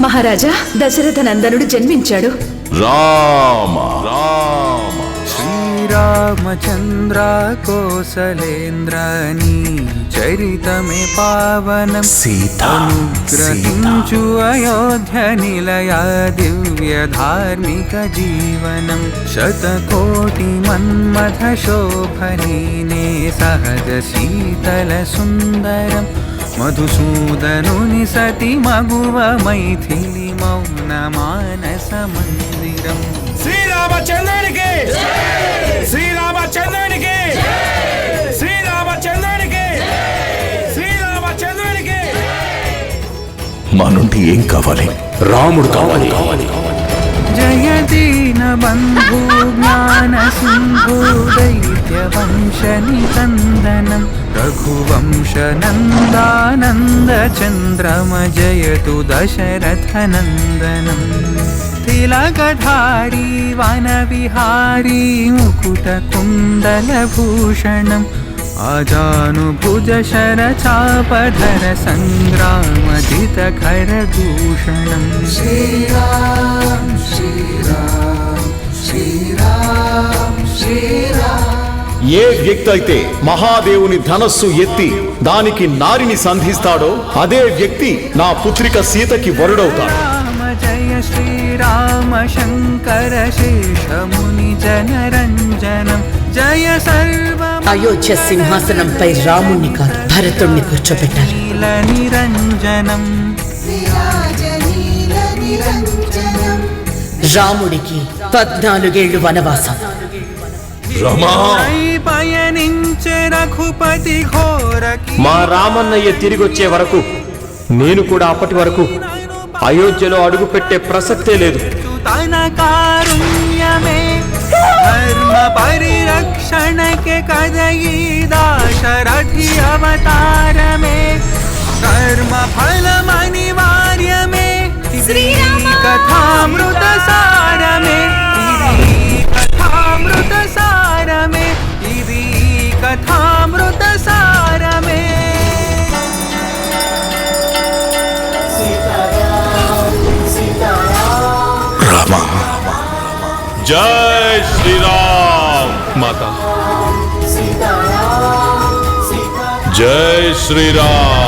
మహారాజా, దశరథ నందనుడు జన్మించాడు. రామ రామ శ్రీరామచంద్ర కోసలేంద్రని చరితమే పావనం అనుగ్రహించు అయోధ్య నిలయ దివ్య ధార్మిక జీవనం శతకోటి మన్మథ శోభనీనే సహజ శీతల సుందరం మధుసూదనుని సతి మగువ మైథిలి మౌన మానస మందిరం. శ్రీరామచంద్రునికి శ్రీరామచంద్రునికి శ్రీరామచంద్రునికి శ్రీరామచంద్రునికి. మా నుండి ఏం కావాలి? రాముడు కావాలి. జయ దీన బంధు జ్ఞాన సింధు దైత్య వంశ నికందనం రఘువంశ నందానంద చంద్రమ జయతు దశరథ నందనం తిలకధారీ వన విహారీ ముకుట కుండల భూషణం ఆజానుభుజ శర చాపధర సంగ్రామజిత ఖర దూషణం. శ్రీరామ్ శ్రీరామ్ శ్రీరామ్ శ్రీరామ్. ఏ వ్యక్తి అయితే మహాదేవుని ధనస్సు ఎత్తి దానికి నారిని సంధిస్తాడో అదే వ్యక్తి నా పుత్రిక సీతకి వరుడవుతాడు. రామ జయ శ్రీరామ శంకర శేషముని జనరంజనం జయ సర్వ అయోధ్య సింహాసనంపై రాముణ్ణి కాదు భరతుణ్ణి కూర్చోబెట్టాలి. నిరంజనం రాముడికి 14 ఏళ్లు వనవాసం. పయనించే రఘుపతి ఘోర మా రామన్నయ్య తిరిగొచ్చే వరకు నేను కూడా అప్పటి వరకు అయోధ్యలో అడుగు పెట్టే ప్రసక్తే లేదు. తన కారుణ్యమే ధర్మ పరిరక్షణ के कदयी दाशरथि अवतारमे कर्म फलम अनिवार्य में कथामृत सार में कथामृत सार में कथामृत सार में. రామ జై శ్రీరామ్. మాత జై శ్రీరామ్.